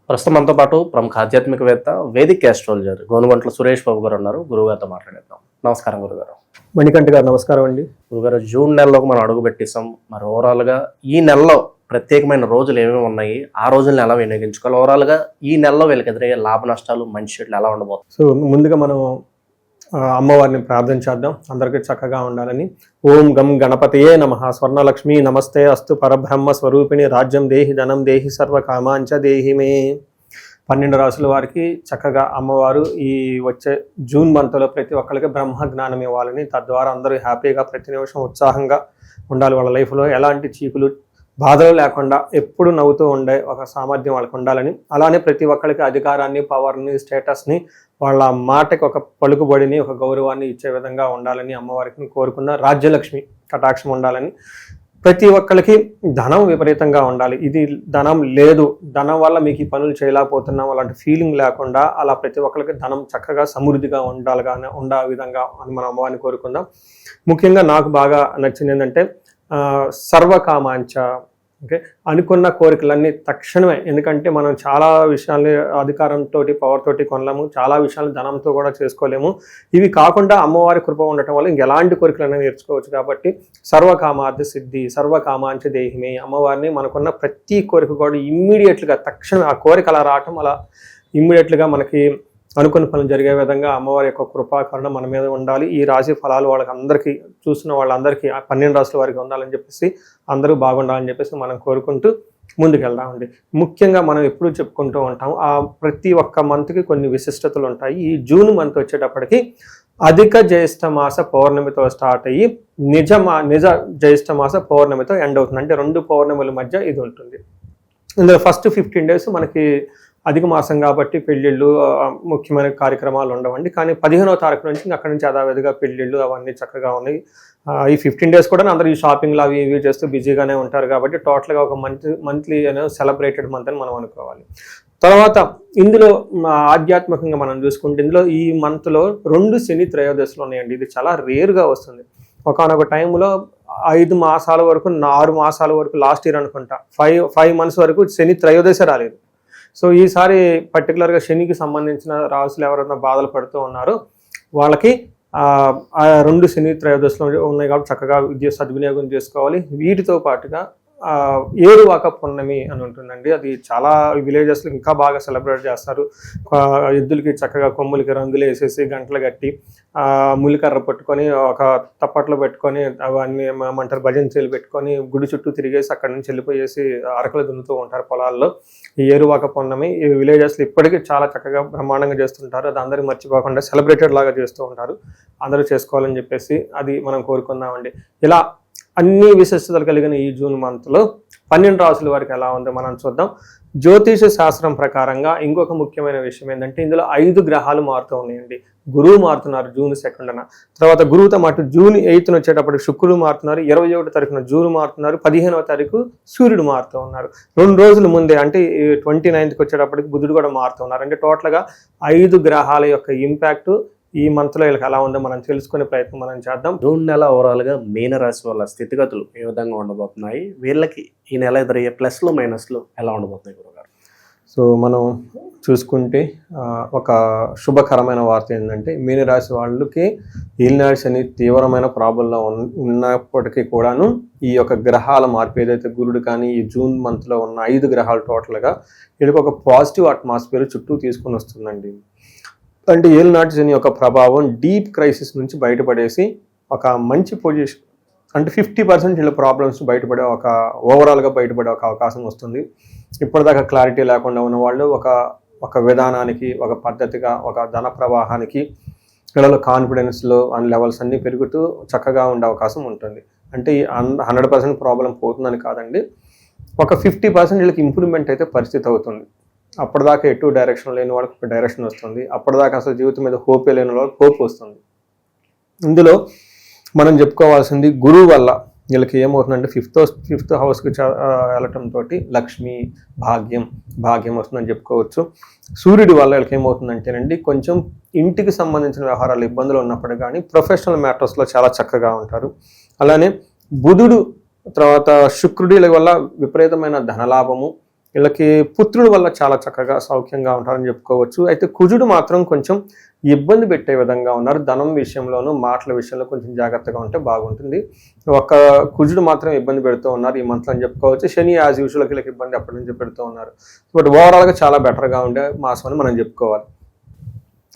ప్రస్తుతం మనతో పాటు ప్రముఖ ఆధ్యాత్మికవేత్త వేదిక్ ఆస్ట్రాలజర్ గోనుగంట్ల సురేష్ బాబు గారు ఉన్నారు. గురువుగారితో మాట్లాడేద్దాం. నమస్కారం గురుగారు. మణికంఠ గారు నమస్కారం అండి. గురుగారు, జూన్ నెలలోకి మనం అడుగు పెట్టేసాం. మరి ఓవరాల్గా ఈ నెలలో ప్రత్యేకమైన రోజులు ఏమేమి ఉన్నాయి, ఆ రోజులను ఎలా వినియోగించుకోవాలి, ఓవరాల్గా ఈ నెలలో వీళ్ళకి ఎదురయ్యే లాభ నష్టాలు మంచి చెట్లు ఎలా ఉండబోతుంది? సో ముందుగా మనం అమ్మవారిని ప్రార్థన చేద్దాం, అందరికీ చక్కగా ఉండాలని. ఓం గం గణపతయే నమః. స్వర్ణలక్ష్మి నమస్తే అస్తు పరబ్రహ్మ స్వరూపిణి రాజ్యం దేహి ధనం దేహి సర్వ కామాంచ దేహి మే. 12 రాసుల వారికి చక్కగా అమ్మవారు ఈ వచ్చే జూన్ మంత్లో ప్రతి ఒక్కరికి బ్రహ్మ జ్ఞానం ఇవ్వాలని, తద్వారా అందరూ హ్యాపీగా ప్రతి నిమిషం ఉత్సాహంగా ఉండాలి. వాళ్ళ లైఫ్లో ఎలాంటి చీకులు బాధలు లేకుండా ఎప్పుడు నవ్వుతూ ఉండే ఒక సామర్థ్యం వాళ్ళకి ఉండాలని, అలానే ప్రతి ఒక్కరికి అధికారాన్ని, పవర్ని, స్టేటస్ని, వాళ్ళ మాటకి ఒక పలుకుబడిని, ఒక గౌరవాన్ని ఇచ్చే విధంగా ఉండాలని అమ్మవారికి కోరుకున్న. రాజ్యలక్ష్మి కటాక్షం ఉండాలని, ప్రతి ఒక్కరికి ధనం విపరీతంగా ఉండాలి. ఇది ధనం లేదు, ధనం వల్ల మీకు ఈ పనులు చేయలేకపోతున్నాం అలాంటి ఫీలింగ్ లేకుండా అలా ప్రతి ఒక్కరికి ధనం చక్కగా సమృద్ధిగా ఉండే విధంగా అని మనం అమ్మవారిని కోరుకుందాం. ముఖ్యంగా నాకు బాగా నచ్చింది ఏంటంటే సర్వకామాంచ. ఓకే, అనుకున్న కోరికలన్నీ తక్షణమే. ఎందుకంటే మనం చాలా విషయాల్ని అధికారంతో, పవర్ తోటి కొనలేము, చాలా విషయాలు ధనంతో కూడా చేసుకోలేము. ఇవి కాకుండా అమ్మవారి కృప ఉండటం వల్ల ఇంకెలాంటి కోరికలైనా నేర్చుకోవచ్చు. కాబట్టి సర్వకామార్థ సిద్ధి సర్వకామాంచ దేహిమే. అమ్మవారిని మనకున్న ప్రతి కోరిక కూడా ఇమ్మీడియట్గా తక్షణం ఆ కోరిక అలా రావటం, అలా ఇమ్మీడియట్గా మనకి అనుకున్న పనులు జరిగే విధంగా అమ్మవారి యొక్క కృపాకరణ మన మీద ఉండాలి. ఈ రాశి ఫలాలు వాళ్ళకి అందరికీ, చూసిన వాళ్ళందరికీ 12 రాశుల వారికి ఉండాలని చెప్పేసి, అందరూ బాగుండాలని చెప్పేసి మనం కోరుకుంటూ ముందుకెళ్దామండి. ముఖ్యంగా మనం ఎప్పుడూ చెప్పుకుంటూ ఉంటాం, ఆ ప్రతి ఒక్క మంత్కి కొన్ని విశిష్టతలు ఉంటాయి. ఈ జూన్ మంత్ వచ్చేటప్పటికి అధిక జ్యేష్ఠ మాస పౌర్ణమితో స్టార్ట్ అయ్యి నిజ జ్యేష్ఠ మాస పౌర్ణమితో ఎండ్ అవుతుంది. అంటే 2 పౌర్ణమిల మధ్య ఇది ఉంటుంది. ఇందులో ఫస్ట్ 15 days మనకి అధిక మాసం కాబట్టి పెళ్ళిళ్ళు, ముఖ్యమైన కార్యక్రమాలు ఉండవండి. కానీ 15వ తారీఖు నుంచి అక్కడి నుంచి యథావిధిగా పెళ్ళిళ్ళు అవన్నీ చక్కగా ఉన్నాయి. ఈ 15 days కూడా అందరూ ఈ షాపింగ్లు అవి ఇవి చేస్తూ బిజీగానే ఉంటారు. కాబట్టి టోటల్గా ఒక మంత్లీ అనేది సెలబ్రేటెడ్ మంత్ అని మనం అనుకోవాలి. తర్వాత ఇందులో ఆధ్యాత్మికంగా మనం చూసుకుంటే, ఇందులో ఈ మంత్లో 2 శని త్రయోదశులు ఉన్నాయండి. ఇది చాలా రేర్గా వస్తుంది. ఒకనొక టైంలో 5 మాసాల వరకు, 6 మాసాల వరకు, లాస్ట్ ఇయర్ అనుకుంటా 5 months వరకు శని త్రయోదశ రాలేదు. సో ఈసారి పర్టికులర్గా శనికి సంబంధించిన రాసులు ఎవరైనా బాధలు పడుతూ ఉన్నారో వాళ్ళకి 2 శని త్రయోదశులు ఉన్నాయి కాబట్టి చక్కగా సద్వినియోగం చేసుకోవాలి. వీటితో పాటుగా ఏరువాక పున్నమి అని ఉంటుందండి. అది చాలా విలేజెస్లో ఇంకా బాగా సెలబ్రేట్ చేస్తారు. ఎద్దులకి చక్కగా కొమ్ములకి రంగులు వేసేసి, గంటలు కట్టి, ములికర్ర పట్టుకొని, ఒక తప్పట్లో పెట్టుకొని, అవన్నీ ఏమంటారు భజంచీలు పెట్టుకొని గుడి చుట్టూ తిరిగేసి అక్కడి నుంచి వెళ్ళిపోయేసి అరకలు దున్నుతూ ఉంటారు పొలాల్లో. ఈ ఏరువాక పున్నమి ఈ విలేజెస్లో ఇప్పటికీ చాలా చక్కగా బ్రహ్మాండంగా చేస్తుంటారు. అది అందరూ మర్చిపోకుండా సెలబ్రేటెడ్ లాగా చేస్తూ ఉంటారు. అందరూ చేసుకోవాలని చెప్పేసి అది మనం కోరుకుందామండి. ఇలా అన్ని విశిష్టతలు కలిగిన ఈ జూన్ మంత్లో 12 రాసుల వారికి ఎలా ఉందో మనం చూద్దాం. జ్యోతిష శాస్త్రం ప్రకారంగా ఇంకొక ముఖ్యమైన విషయం ఏంటంటే, ఇందులో 5 గ్రహాలు మారుతూ ఉన్నాయండి. గురువు మారుతున్నారు జూన్ 2న. తర్వాత గురువుతో మాటు జూన్ 8న వచ్చేటప్పటికి శుక్రుడు మారుతున్నారు. 21వ తారీఖున జూన్ మారుతున్నారు. 15వ తారీఖు సూర్యుడు మారుతూ ఉన్నారు. 2 రోజుల ముందే అంటే 29కి వచ్చేటప్పటికి బుధుడు కూడా మారుతూ ఉన్నారు. అంటే టోటల్గా 5 గ్రహాల యొక్క ఇంపాక్ట్ ఈ మంత్లో వీళ్ళకి ఎలా ఉందో మనం తెలుసుకునే ప్రయత్నం మనం చేద్దాం. జూన్ నెల ఓవరాల్గా మీనరాశి వాళ్ళ స్థితిగతులు ఏ విధంగా ఉండబోతున్నాయి, వీళ్ళకి ఈ నెల ఎదురయ్యే ప్లస్లు మైనస్లు ఎలా ఉండబోతున్నాయి గురుగారు? సో మనం చూసుకుంటే ఒక శుభకరమైన వార్త ఏంటంటే, మీనరాశి వాళ్ళకి ఈల్నాడ్స్ అని తీవ్రమైన ప్రాబ్లంలో ఉన్నప్పటికీ కూడాను ఈ యొక్క గ్రహాల మార్పు ఏదైతే గురుడు కానీ ఈ జూన్ మంత్లో ఉన్న 5 గ్రహాలు టోటల్గా వీళ్ళకి ఒక పాజిటివ్ అట్మాస్ఫియర్ చుట్టూ తీసుకొని వస్తుందండి. అంటే ఏలినాటి శని యొక్క ప్రభావం డీప్ క్రైసిస్ నుంచి బయటపడేసి ఒక మంచి పొజిషన్, అంటే 50% వీళ్ళ ప్రాబ్లమ్స్ బయటపడే ఓవరాల్గా బయటపడే ఒక అవకాశం వస్తుంది. ఇప్పటిదాకా క్లారిటీ లేకుండా ఉన్న వాళ్ళు ఒక విధానానికి, ఒక పద్ధతిగా, ఒక ధన ప్రవాహానికి, వీళ్ళలో కాన్ఫిడెన్స్లో లెవెల్స్ అన్నీ పెరుగుతూ చక్కగా ఉండే అవకాశం ఉంటుంది. అంటే 100% ప్రాబ్లం పోతుందని కాదండి, ఒక 50% వీళ్ళకి ఇంప్రూవ్మెంట్ అయితే పరిస్థితి అవుతుంది. అప్పటిదాకా ఎటు డైరెక్షన్ లేని వాళ్ళకి ఒక డైరెక్షన్ వస్తుంది. అప్పటిదాకా అసలు జీవితం మీద హోపే లేని వాళ్ళకి హోప్ వస్తుంది. ఇందులో మనం చెప్పుకోవాల్సింది గురువు వల్ల వీళ్ళకి ఏమవుతుందంటే ఫిఫ్త్ హౌస్కి వెళ్ళటంతో లక్ష్మి భాగ్యం వస్తుందని చెప్పుకోవచ్చు. సూర్యుడి వల్ల వీళ్ళకి ఏమవుతుందంటేనండి, కొంచెం ఇంటికి సంబంధించిన వ్యవహారాలు ఇబ్బందులు ఉన్నప్పుడు కానీ ప్రొఫెషనల్ మ్యాటర్స్లో చాలా చక్కగా ఉంటారు. అలానే బుధుడు తర్వాత శుక్రుడి వల్ల విపరీతమైన ధనలాభము, వీళ్ళకి పుత్రుల వల్ల చాలా చక్కగా సౌఖ్యంగా ఉంటారని చెప్పుకోవచ్చు. అయితే కుజుడు మాత్రం కొంచెం ఇబ్బంది పెట్టే విధంగా ఉన్నారు. ధనం విషయంలోనూ మాటల విషయంలో కొంచెం జాగ్రత్తగా ఉంటే బాగుంటుంది. ఒక కుజుడు మాత్రం ఇబ్బంది పెడుతూ ఉన్నారు ఈ మంత్లో అని చెప్పుకోవచ్చు. శని యాజ్ యూజువల్కి వీళ్ళకి ఇబ్బంది అప్పటి నుంచి పెడుతూ ఉన్నారు. బట్ ఓవరాల్గా చాలా బెటర్గా ఉండే మాసం అని మనం చెప్పుకోవాలి.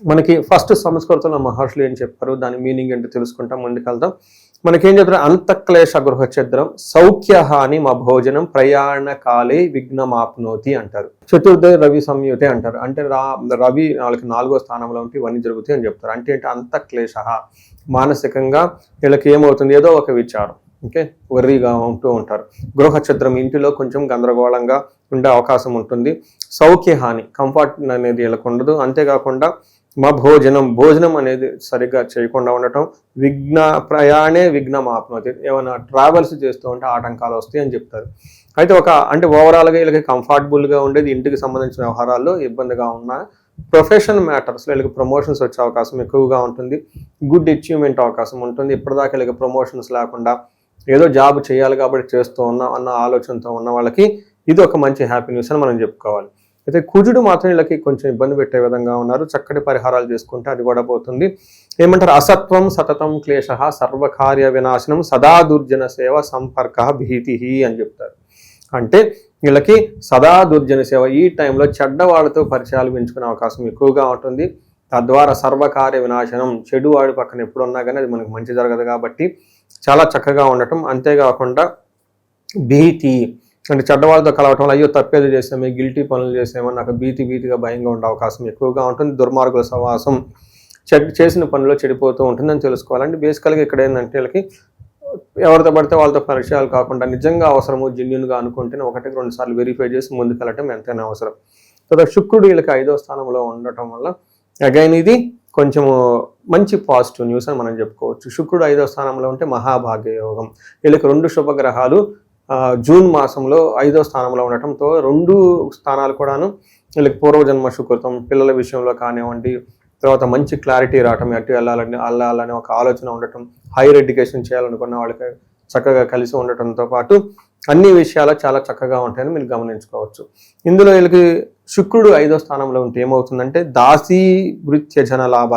మనకి ఫస్ట్ సంస్కృతంలో మహర్షులు ఏం చెప్పారు, దాని మీనింగ్ ఏంటో తెలుసుకుంటాం, ముందుకెళ్దాం. మనకేం చెప్తారు, అంతఃక్లేశ గృహఛద్రం సౌఖ్యహాని మా భోజనం ప్రయాణ కాలే విఘ్నమాప్నోతి అంటారు. చతుర్థ రవి సంయుతే అంటారు. అంటే రవి వాళ్ళకి 4వ స్థానంలో ఉంటే ఇవన్నీ జరుగుతాయి అని చెప్తారు. అంటే ఏంటి, అంతఃక్లేశ మానసికంగా వీళ్ళకి ఏమవుతుంది, ఏదో ఒక విచారం, ఓకే, వర్రీగా ఉంటూ ఉంటారు. గృహఛద్రం ఇంటిలో కొంచెం గందరగోళంగా ఉండే అవకాశం ఉంటుంది. సౌఖ్యహాని కంఫర్ట్ అనేది వీళ్ళకు ఉండదు. అంతేకాకుండా మా భోజనం అనేది సరిగ్గా చేయకుండా ఉండటం, ప్రయాణే విఘ్నం ఆప్నోతి, ఏమైనా ట్రావెల్స్ చేస్తూ ఉంటే ఆటంకాలు వస్తాయి అని చెప్తారు. అయితే అంటే ఓవరాల్గా వీళ్ళకి కంఫర్టబుల్గా ఉండేది ఇంటికి సంబంధించిన వ్యవహారాల్లో ఇబ్బందిగా ఉన్న ప్రొఫెషన్ మ్యాటర్స్లో వీళ్ళకి ప్రమోషన్స్ వచ్చే అవకాశం ఎక్కువగా ఉంటుంది. గుడ్ అచీవ్మెంట్ అవకాశం ఉంటుంది. ఇప్పటిదాకా వీళ్ళకి ప్రమోషన్స్ లేకుండా ఏదో జాబ్ చేయాలి కాబట్టి చేస్తూ అన్న ఆలోచనతో ఉన్న వాళ్ళకి ఇది ఒక మంచి హ్యాపీ న్యూస్ అని మనం చెప్పుకోవాలి. అయితే కుజుడు మాత్రం వీళ్ళకి కొంచెం ఇబ్బంది పెట్టే విధంగా ఉన్నారు. చక్కటి పరిహారాలు చేసుకుంటే అది కూడా పోతుంది. ఏమంటారు, అసత్వం సతతం క్లేశ సర్వకార్య వినాశనం సదా దుర్జన సేవ సంపర్క భీతి అని చెప్తారు. అంటే వీళ్ళకి సదా దుర్జన సేవ, ఈ టైంలో చెడ్డ వాళ్ళతో పరిచయాలు పెంచుకునే అవకాశం ఎక్కువగా ఉంటుంది. తద్వారా సర్వకార్య వినాశనం, చెడు వాడి పక్కన ఎప్పుడు ఉన్నా కానీ అది మనకు మంచి జరగదు కాబట్టి చాలా చక్కగా ఉండటం. అంతేకాకుండా భీతి అంటే చెడ్డవాళ్ళతో కలవటం వల్ల అయ్యో తప్పేది చేసామే, గిల్టీ పనులు చేసామో నాకు భీతిగా భయంగా ఉండే అవకాశం ఎక్కువగా ఉంటుంది. దుర్మార్గుల సవాసం, చేసిన పనిలో చెడిపోతూ ఉంటుందని తెలుసుకోవాలంటే బేసికల్గా ఇక్కడ ఏంటంటే వీళ్ళకి ఎవరితో పడితే వాళ్ళతో పరిచయాలు కాకుండా నిజంగా అవసరము జెన్యున్గా అనుకుంటేనే 1-2 సార్లు వెరిఫై చేసి ముందుకెళ్ళటం ఎంతైనా అవసరం. తర్వాత శుక్రుడు వీళ్ళకి 5వ స్థానంలో ఉండటం వల్ల అగైన్ ఇది కొంచెము మంచి పాజిటివ్ న్యూస్ అని మనం చెప్పుకోవచ్చు. శుక్రుడు 5వ స్థానంలో ఉంటే మహాభాగ్య యోగం. వీళ్ళకి 2 శుభగ్రహాలు జూన్ మాసంలో 5వ స్థానంలో ఉండటంతో 2 స్థానాలు కూడాను వీళ్ళకి పూర్వజన్మ సుకృతం, పిల్లల విషయంలో కానివ్వండి, తర్వాత మంచి క్లారిటీ రావటం, అటు వెళ్ళాలని ఒక ఆలోచన ఉండటం, హైయర్ ఎడ్యుకేషన్ చేయాలనుకున్న వాళ్ళకి చక్కగా కలిసి ఉండటంతో పాటు అన్ని విషయాలు చాలా చక్కగా ఉంటాయని మీరు గమనించుకోవచ్చు. ఇందులో వీళ్ళకి శుక్రుడు 5వ స్థానంలో ఉంటే ఏమవుతుందంటే దాసీ వృత్య జన లాభ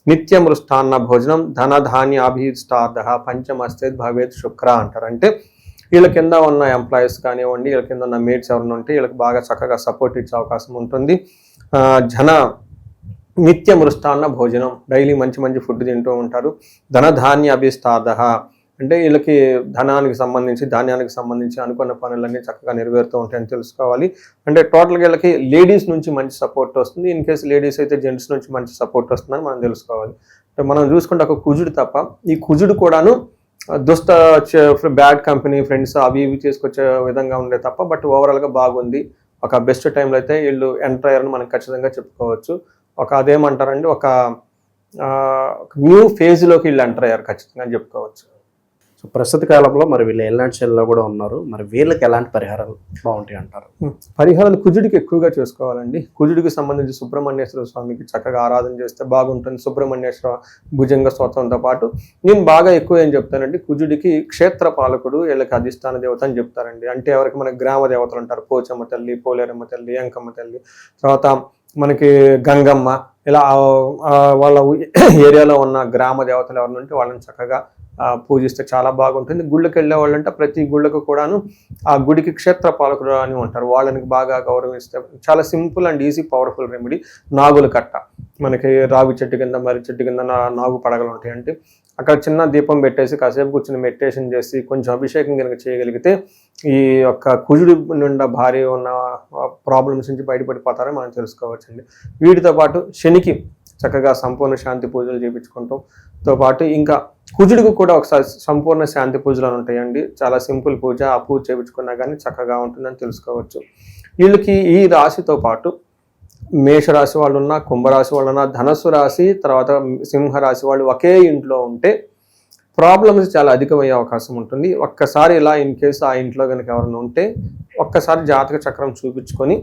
నిత్య మృష్టాన్న భోజనం ధనధాన్యాభీష్టార్థ పంచమస్తేద్ భవేత్ శుక్ర అంటారు. అంటే వీళ్ళ కింద ఉన్న ఎంప్లాయీస్ కానివ్వండి, వీళ్ళ కింద ఉన్న మేట్స్ ఎవరైనా ఉంటే వీళ్ళకి బాగా చక్కగా సపోర్ట్ ఇచ్చే అవకాశం ఉంటుంది. నిత్య మృష్టాన్న భోజనం, డైలీ మంచి ఫుడ్ తింటూ ఉంటారు. ధనధాన్య అభిష్టార్థ అంటే వీళ్ళకి ధనానికి సంబంధించి ధాన్యానికి సంబంధించి అనుకున్న పనులన్నీ చక్కగా నెరవేరుతూ ఉంటాయని తెలుసుకోవాలి. అంటే టోటల్గా వీళ్ళకి లేడీస్ నుంచి మంచి సపోర్ట్ వస్తుంది. ఇన్ కేసు లేడీస్ అయితే జెంట్స్ నుంచి మంచి సపోర్ట్ వస్తుందని మనం తెలుసుకోవాలి. మనం చూసుకుంటే ఒక కుజుడు తప్ప ఈ కుజుడు కూడాను దుష్ట బ్యాడ్ కంపెనీ ఫ్రెండ్స్ అవి ఇవి చేసుకొచ్చే విధంగా ఉండే తప్ప బట్ ఓవరాల్గా బాగుంది. ఒక బెస్ట్ టైంలో అయితే వీళ్ళు ఎంటర్ అయ్యారని మనం ఖచ్చితంగా చెప్పుకోవచ్చు. అదేమంటారండి, ఒక న్యూ ఫేజ్లోకి వీళ్ళు ఎంటర్ అయ్యారు ఖచ్చితంగా చెప్పుకోవచ్చు. సో ప్రస్తుత కాలంలో మరి వీళ్ళు ఎలాంటి శైలిలో కూడా ఉన్నారు, మరి వీళ్ళకి ఎలాంటి పరిహారాలు బాగుంటాయి అంటారు? పరిహారాలు కుజుడికి ఎక్కువగా చేసుకోవాలండి. కుజుడికి సంబంధించి సుబ్రహ్మణ్యేశ్వర స్వామికి చక్కగా ఆరాధన చేస్తే బాగుంటుంది. సుబ్రహ్మణ్యేశ్వర భుజంగ స్తోత్రంతో పాటు నేను బాగా ఎక్కువ ఏం చెప్తానండి, కుజుడికి క్షేత్ర పాలకుడు వీళ్ళకి అధిష్టాన దేవత అని చెప్తారండి. అంటే ఎవరికి మనకి గ్రామ దేవతలు ఉంటారు, పోచమ్మ తల్లి, పోలేరమ్మ తల్లి, అంకమ్మ తల్లి, తర్వాత మనకి గంగమ్మ, ఇలా వాళ్ళ ఏరియాలో ఉన్న గ్రామ దేవతలు ఎవరిని ఉంటే వాళ్ళని చక్కగా పూజిస్తే చాలా బాగుంటుంది. గుళ్ళకి వెళ్ళే వాళ్ళంటే ప్రతి గుళ్ళకు కూడాను ఆ గుడికి క్షేత్ర పాలకుడు అని ఉంటారు, వాళ్ళని బాగా గౌరవిస్తే చాలా simple and easy powerful remedy. నాగుల కట్ట, మనకి రావి చెట్టు కింద మర్రి చెట్టు కింద నాగు పడగలు ఉంటాయి. అంటే అక్కడ చిన్న దీపం పెట్టేసి కాసేపు కూర్చొని మెడిటేషన్ చేసి కొంచెం అభిషేకం కనుక చేయగలిగితే ఈ యొక్క కుజుడి నిండా భారీ ఉన్న ప్రాబ్లమ్స్ నుంచి బయటపడిపోతారని మనం తెలుసుకోవచ్చండి. వీటితో పాటు శనికి చక్కగా సంపూర్ణ శాంతి పూజలు చేయించుకుంటాంతో పాటు ఇంకా కుజుడికి కూడా ఒకసారి సంపూర్ణ శాంతి పూజలు అని ఉంటాయండి. చాలా సింపుల్ పూజ, ఆ పూజ చేయించుకున్నా కానీ చక్కగా ఉంటుందని తెలుసుకోవచ్చు. వీళ్ళకి ఈ రాశితో పాటు మేషరాశి వాళ్ళు ఉన్నా, కుంభరాశి వాళ్ళు ఉన్నా, ధనస్సు రాశి తర్వాత సింహరాశి వాళ్ళు ఒకే ఇంట్లో ఉంటే ప్రాబ్లమ్స్ చాలా అధికమయ్యే అవకాశం ఉంటుంది. ఒక్కసారి ఇలా ఇన్ కేసు ఆ ఇంట్లో కనుక ఎవరైనా ఉంటే ఒక్కసారి జాతక చక్రం చూపించుకొని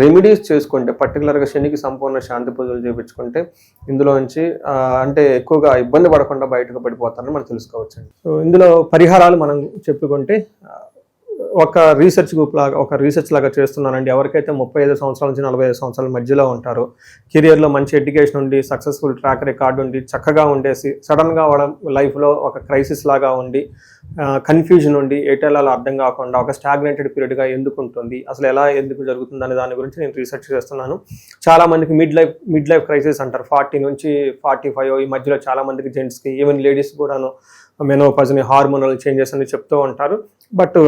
రెమెడీస్ చేసుకుంటే, పర్టికులర్గా శనికి సంపూర్ణ శాంతి పూజలు చేయించుకుంటే ఇందులో నుంచి అంటే ఎక్కువగా ఇబ్బంది పడకుండా బయటకు పడిపోతారని మనం తెలుసుకోవచ్చండి. సో ఇందులో పరిహారాలు మనం చెప్పుకుంటే ఒక రీసెర్చ్ లాగా చేస్తున్నానండి. ఎవరికైతే 35 సంవత్సరాల నుంచి 45 సంవత్సరాల మధ్యలో ఉంటారో, కెరియర్లో మంచి ఎడ్యుకేషన్ ఉండి, సక్సెస్ఫుల్ ట్రాక్ రికార్డు ఉండి, చక్కగా ఉండేసి సడన్గా వాళ్ళ లైఫ్లో ఒక క్రైసిస్ లాగా ఉండి, కన్ఫ్యూజన్ ఉండి, ఎటెలాలో అర్థం కాకుండా ఒక స్టాగ్నేటెడ్ పీరియడ్గా ఎందుకు ఉంటుంది, అసలు ఎందుకు జరుగుతుంది అనే దాని గురించి నేను రీసెర్చ్ చేస్తున్నాను. చాలామందికి మిడ్ లైఫ్ క్రైసిస్ అంటారు. 40 నుంచి 45 ఈ మధ్యలో చాలామందికి జెంట్స్కి, ఈవెన్ లేడీస్ కూడాను మెనోపాజ్ని, హార్మోనల్ చేంజెస్ అని చెప్తూ ఉంటారు. బట్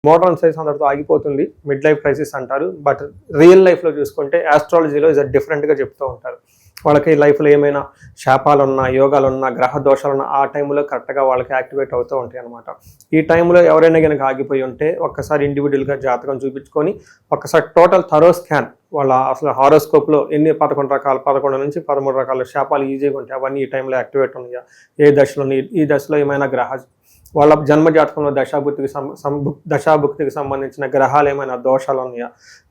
మోడర్న్ సైన్స్ అందరితో ఆగిపోతుంది, మిడ్ లైఫ్ క్రైసిస్ అంటారు. బట్ రియల్ లైఫ్లో చూసుకుంటే ఆస్ట్రాలజీలో ఇది డిఫరెంట్గా చెప్తూ ఉంటారు. వాళ్ళకి లైఫ్లో ఏమైనా శాపాలున్నా, యోగాలున్నా, గ్రహ దోషాలున్నా ఆ టైంలో కరెక్ట్గా వాళ్ళకి యాక్టివేట్ అవుతూ ఉంటాయి అనమాట. ఈ టైంలో ఎవరైనా కనుక ఆగిపోయి ఉంటే ఒక్కసారి ఇండివిజువల్గా జాతకం చూపించుకొని ఒక్కసారి టోటల్ థరో స్కాన్, వాళ్ళ అసలు హారోస్కోప్లో ఎన్ని 11 నుంచి 13 రకాల శాపాలు ఈజీగా ఉంటాయి, అవన్నీ ఈ టైంలో యాక్టివేట్ ఉన్నాయా, ఏ దశలో, ఈ దశలో ఏమైనా వాళ్ళ జన్మజాతకంలో దశాభుక్తికి సంబంధించిన గ్రహాలు ఏమైనా దోషాలు ఉన్నాయా,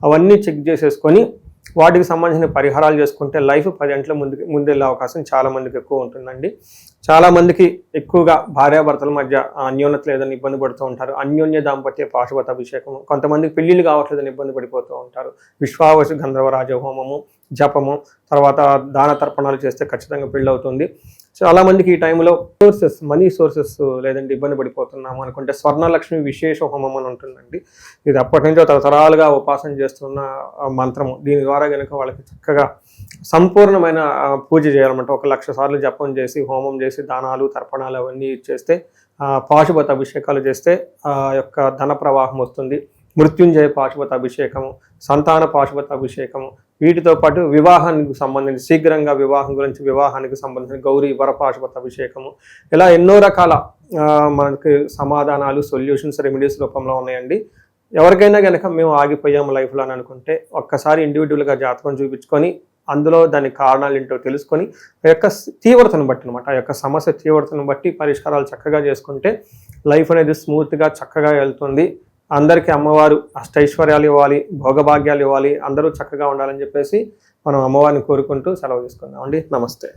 అవన్నీ చెక్ చేసేసుకొని వాటికి సంబంధించిన పరిహారాలు చేసుకుంటే లైఫ్ 10 గంటల ముందెళ్ళే అవకాశం చాలామందికి ఎక్కువ ఉంటుందండి. చాలామందికి ఎక్కువగా భార్యాభర్తల మధ్య అన్యోన్యత లేదని ఇబ్బంది పడుతూ ఉంటారు. అన్యోన్య దాంపత్య పాశుపత అభిషేకం, కొంతమందికి పెళ్లిళ్ళు కావట్లేదని ఇబ్బంది పడిపోతూ ఉంటారు. విశ్వావసు గంధర్వరాజ హోమము, జపము, తర్వాత దాన తర్పణాలు చేస్తే ఖచ్చితంగా పెళ్ళి అవుతుంది. చాలామందికి ఈ టైంలో మనీ సోర్సెస్ లేదంటే ఇబ్బంది పడిపోతున్నాము అనుకుంటే స్వర్ణలక్ష్మి విశేష హోమం అని ఉంటుందండి. ఇది అప్పటి నుంచో తరతరాలుగా ఉపాసన చేస్తున్న మంత్రము. దీని ద్వారా కనుక వాళ్ళకి చక్కగా సంపూర్ణమైన పూజ చేయాలన్నమాట. 1,00,000 సార్లు జపం చేసి, హోమం చేసి, దానాలు తర్పణాలు అవన్నీ చేస్తే, పాశుపత అభిషేకాలు చేస్తే ఆ యొక్క ధన ప్రవాహం వస్తుంది. మృత్యుంజయ పాశుపత అభిషేకము, సంతాన పాశుపత అభిషేకము, వీటితో పాటు వివాహానికి సంబంధించి శీఘ్రంగా వివాహానికి సంబంధించిన గౌరీ వర పాశుపత అభిషేకము, ఇలా ఎన్నో రకాల మనకి సమాధానాలు, సొల్యూషన్స్, రెమెడీస్ రూపంలో ఉన్నాయండి. ఎవరికైనా కనుక మేము ఆగిపోయాము లైఫ్లో అని అనుకుంటే ఒక్కసారి ఇండివిజువల్గా జాతకం చూపించుకొని అందులో దాని కారణాలు ఏంటో తెలుసుకొని ఆ యొక్క తీవ్రతను బట్టి అనమాట, ఆ యొక్క సమస్య తీవ్రతను బట్టి పరిష్కారాలు చక్కగా చేసుకుంటే లైఫ్ అనేది స్మూత్గా చక్కగా వెళ్తుంది. అందరికీ అమ్మవారు అష్టైశ్వర్యాలు ఇవ్వాలి, భోగభాగ్యాలు ఇవ్వాలి, అందరూ చక్కగా ఉండాలని చెప్పేసి మనం అమ్మవారిని కోరుకుంటూ సెలవు తీసుకుందాం అండి. నమస్తే.